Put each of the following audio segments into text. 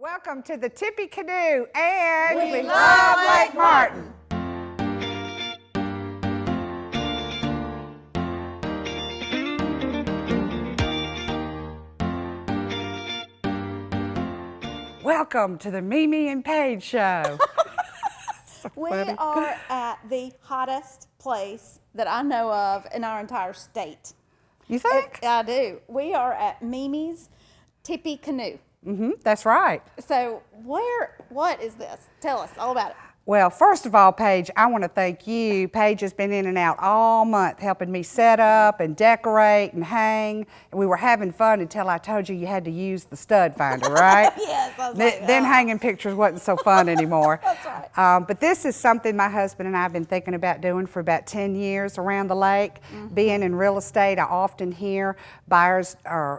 Welcome to the Tippy Canoe, and we love Lake Martin. Welcome to the Mimi and Paige Show. We are at the hottest place that I know of in our entire state. You think? I do. We are at Mimi's Tippy Canoe. That's right. So what is this? Tell us all about it. Well, first of all, Paige, I want to thank you. Paige has been in and out all month helping me set up and decorate and hang. And we were having fun until I told you you had to use the stud finder, right? Yes. I was Then hanging pictures wasn't so fun anymore. That's right. But this is something my husband and I have been thinking about doing for about 10 years around the lake. Being in real estate, I often hear buyers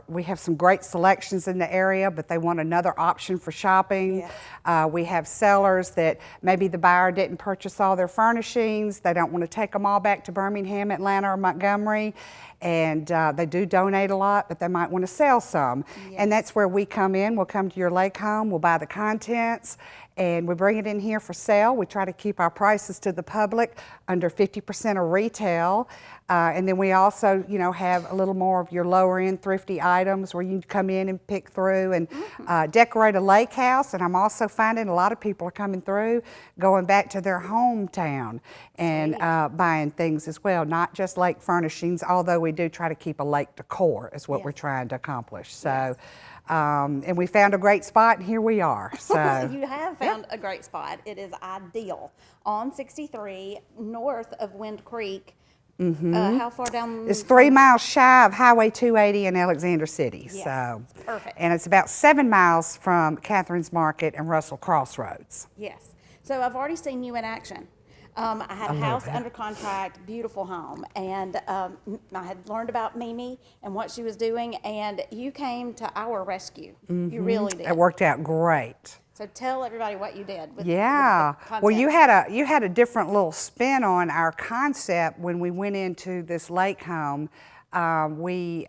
we have some great selections in the area, but they want another option for shopping. Yes. We have sellers that maybe the buyer didn't purchase all their furnishings. They don't want to take them all back to Birmingham, Atlanta, or Montgomery. And they do donate a lot, but they might want to sell some. Yes. And that's where we come in. We'll come to your lake home, we'll buy the contents, and we bring it in here for sale. We try to keep our prices to the public under 50% of retail. And then we also, have a little more of your lower end thrifty items where you can come in and pick through and decorate a lake house. And I'm also finding a lot of people are coming through, going back to their hometown and buying things as well, not just lake furnishings, although we do try to keep a lake decor is what we're trying to accomplish. So, and we found a great spot, and here we are. So you have found a great spot. It is ideal on 63 north of Wind Creek. How far down? It's 3 miles shy of Highway 280 in Alexander City. Yes, so perfect. And it's about 7 miles from Catherine's Market and Russell Crossroads. Yes. So I've already seen you in action. I had a house under contract, beautiful home, and I had learned about Mimi and what she was doing, and you came to our rescue. You really did. It worked out great. So tell everybody what you did. With Yeah. the Well, you had a different little spin on our concept when we went into this lake home. We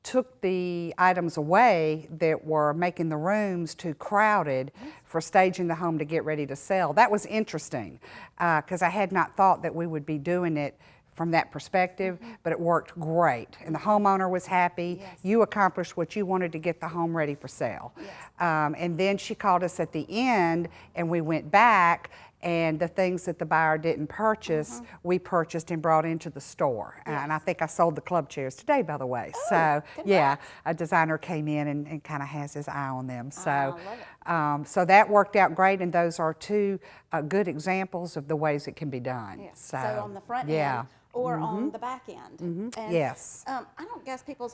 took the items away that were making the rooms too crowded for staging the home to get ready to sell. That was interesting because I had not thought that we would be doing it from that perspective, but it worked great. And the homeowner was happy. Yes. You accomplished what you wanted to get the home ready for sale. Yes. And then she called us at the end and we went back, and the things that the buyer didn't purchase, we purchased and brought into the store. Yes. And I think I sold the club chairs today, by the way. Oh, so congrats. yeah, a designer came in and kind of has his eye on them. So, I love so that worked out great, and those are two good examples of the ways it can be done. Yes. So on the front end or on the back end. And, Yes. I don't guess people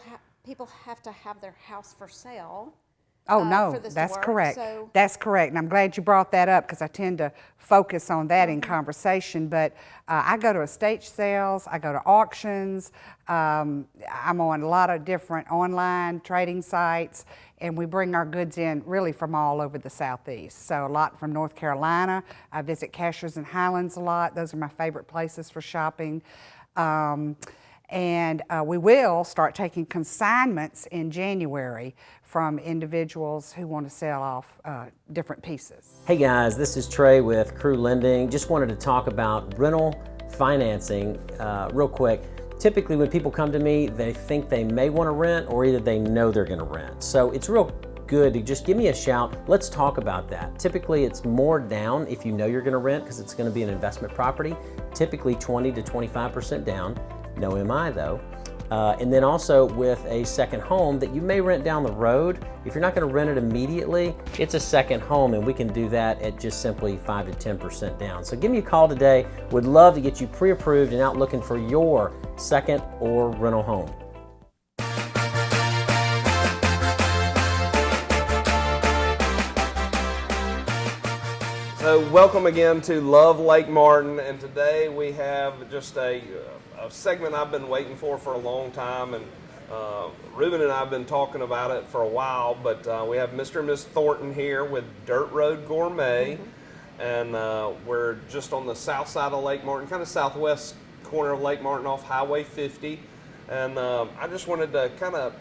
have to have their house for sale. Oh, no, for this to that's work, correct. so- That's correct, and I'm glad you brought that up because I tend to focus on that in conversation, but I go to estate sales, I go to auctions, I'm on a lot of different online trading sites, and we bring our goods in really from all over the Southeast. So a lot from North Carolina. I visit Cashers and Highlands a lot. Those are my favorite places for shopping. And we will start taking consignments in January from individuals who want to sell off different pieces. Hey guys, this is Trey with Crew Lending. Just wanted to talk about rental financing real quick. Typically when people come to me, they think they may want to rent or either they know they're going to rent. So it's real good to just give me a shout. Let's talk about that. Typically it's more down if you know you're going to rent because it's going to be an investment property. Typically 20 to 25% down. No MI though. And then also with a second home that you may rent down the road, if you're not going to rent it immediately, it's a second home and we can do that at just simply 5 to 10% down. So give me a call today. Would love to get you pre-approved and out looking for your second or rental home. So welcome again to Love Lake Martin, and today we have just a segment I've been waiting for a long time, and Ruben and I have been talking about it for a while, but we have Mr. and Ms. Thornton here with Dirt Road Gourmet, and we're just on the south side of Lake Martin, kind of southwest corner of Lake Martin off Highway 50, and I just wanted to kind of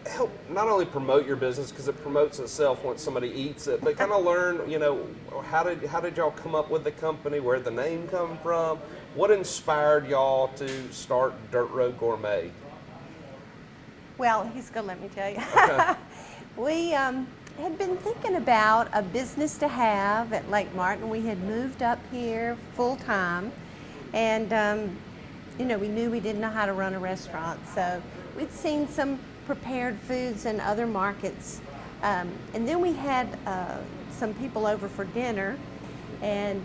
help not only promote your business because it promotes itself once somebody eats it, but kind of learn, how did y'all come up with the company? Where'd the name come from? What inspired y'all to start Dirt Road Gourmet? Well, he's going to let me tell you. We had been thinking about a business to have at Lake Martin. We had moved up here full time, and we knew we didn't know how to run a restaurant. So we'd seen some prepared foods in other markets, and then we had some people over for dinner, and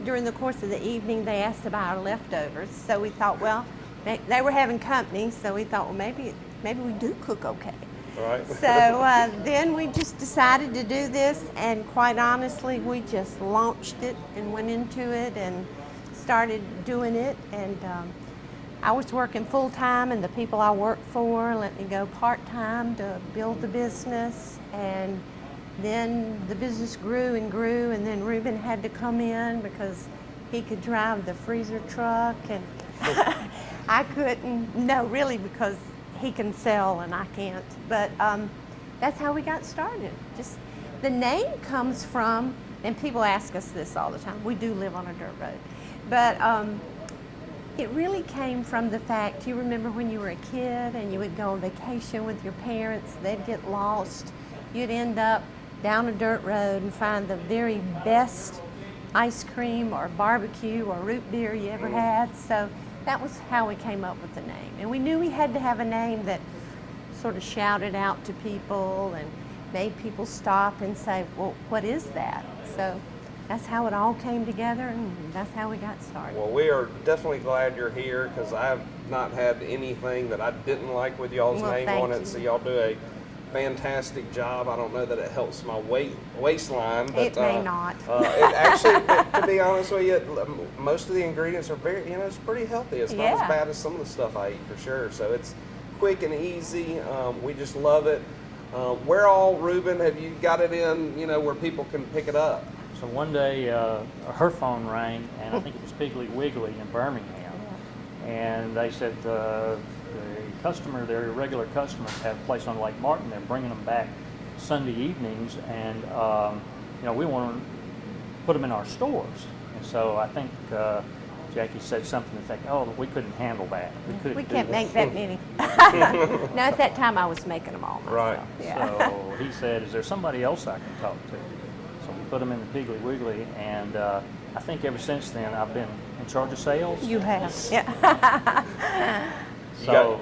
during the course of the evening they asked about our leftovers. So we thought, well, they were having company, so we thought, well, maybe we do cook okay. Right. So then we just decided to do this, and quite honestly, we just launched it and went into it and started doing it. And I was working full time, and the people I worked for let me go part time to build the business. And then the business grew and grew, and then Reuben had to come in because he could drive the freezer truck, and I couldn't. No, really, because he can sell and I can't. But that's how we got started. Just the name comes from, and people ask us this all the time. We do live on a dirt road, but it really came from the fact, you remember when you were a kid and you would go on vacation with your parents, they'd get lost, you'd end up down a dirt road and find the very best ice cream or barbecue or root beer you ever had. So that was how we came up with the name. And we knew we had to have a name that sort of shouted out to people and made people stop and say, well, what is that? So that's how it all came together, and that's how we got started. Well, we are definitely glad you're here because I have not had anything that I didn't like with y'all's name on it. So y'all do a fantastic job. I don't know that it helps my waistline, but it may not. It actually, to be honest with you, most of the ingredients are very, it's pretty healthy. It's not as bad as some of the stuff I eat, for sure. So it's quick and easy. We just love it. Where all, Reuben, have you got it in, where people can pick it up? So one day her phone rang, and I think it was Piggly Wiggly in Birmingham, and they said the customer, their regular customers have a place on Lake Martin. They're bringing them back Sunday evenings, and we want to put them in our stores. And so I think Jackie said something to think, oh, we couldn't handle that. We can't make that many. No, at that time I was making them all myself. Right. Yeah. So he said, is there somebody else I can talk to? So we put them in the Piggly Wiggly, and I think ever since then I've been in charge of sales. You have, yeah. So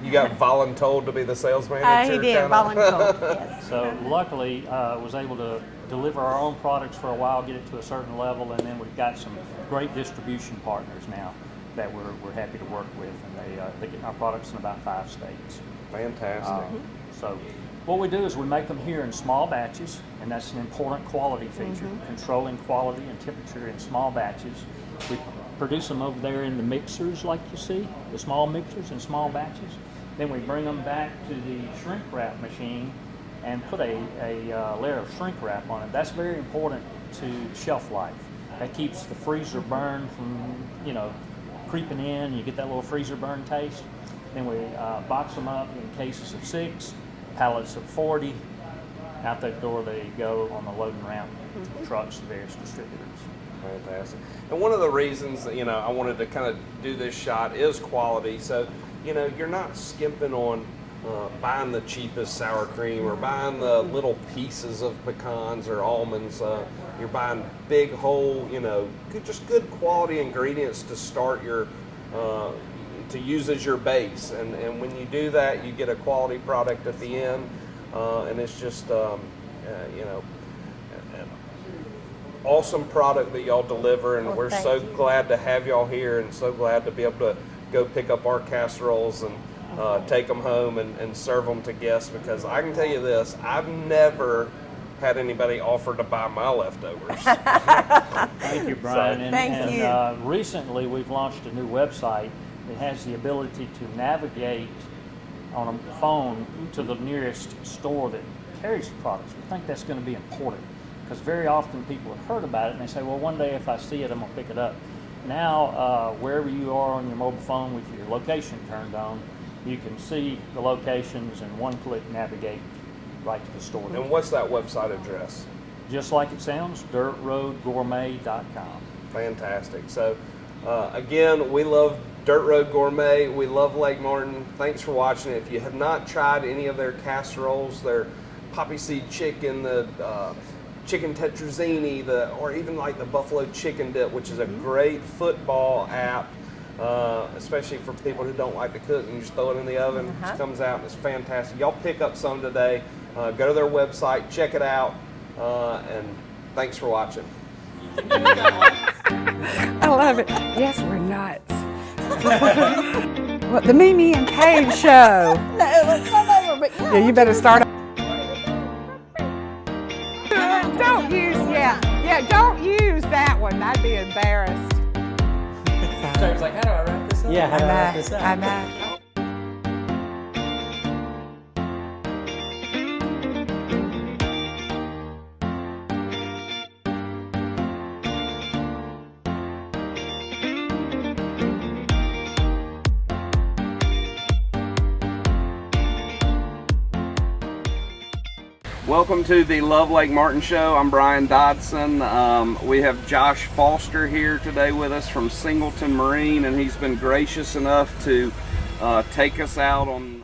you got voluntold to be the sales manager? He did, voluntold, yes. So luckily, was able to deliver our own products for a while, get it to a certain level, and then we've got some great distribution partners now that we're happy to work with, and they get our products in about 5 states. Fantastic. So what we do is we make them here in small batches, and that's an important quality feature, controlling quality and temperature in small batches. We produce them over there in the mixers like you see, the small mixers in small batches. Then we bring them back to the shrink wrap machine and put a layer of shrink wrap on it. That's very important to shelf life. That keeps the freezer burn from, creeping in. You get that little freezer burn taste. Then we box them up in cases of 6, pallets of 40. Out that door they go on the loading ramp trucks to various distributors. Fantastic. And one of the reasons that, I wanted to kind of do this shot is quality. So, you're not skimping on buying the cheapest sour cream or buying the little pieces of pecans or almonds. You're buying big whole, just good quality ingredients to start your, to use as your base. And when you do that, you get a quality product at the end. And it's just, awesome product that y'all deliver, and we're so glad to have y'all here, and so glad to be able to go pick up our casseroles and take them home and serve them to guests, because I can tell you this, I've never had anybody offer to buy my leftovers. Thank you, Brian. Thank you. Recently we've launched a new website that has the ability to navigate on a phone to the nearest store that carries the products. We think that's going to be important, because very often people have heard about it and they say, well, one day if I see it, I'm going to pick it up. Now, wherever you are on your mobile phone with your location turned on, You can see the locations and one-click navigate right to the store. And what's that website address? Just like it sounds, dirtroadgourmet.com. Fantastic. So, again, we love Dirt Road Gourmet. We love Lake Martin. Thanks for watching. If you have not tried any of their casseroles, their poppy seed chicken, the chicken tetrazzini, or even like the buffalo chicken dip, which is a great football app, especially for people who don't like to cook, and you just throw it in the oven. It just comes out and it's fantastic. Y'all pick up some today. Go to their website, check it out, and thanks for watching. I love it. Yes, we're nuts. What, the Mimi and Paige show? No, let's not over, but Yeah, you better start. Don't use, don't use that one. I'd be embarrassed. So I was like, how do I wrap this up? Yeah, how do I wrap this up? I know. Welcome to the Love Lake Martin Show. I'm Brian Dodson. We have Josh Foster here today with us from Singleton Marine, and he's been gracious enough to take us out on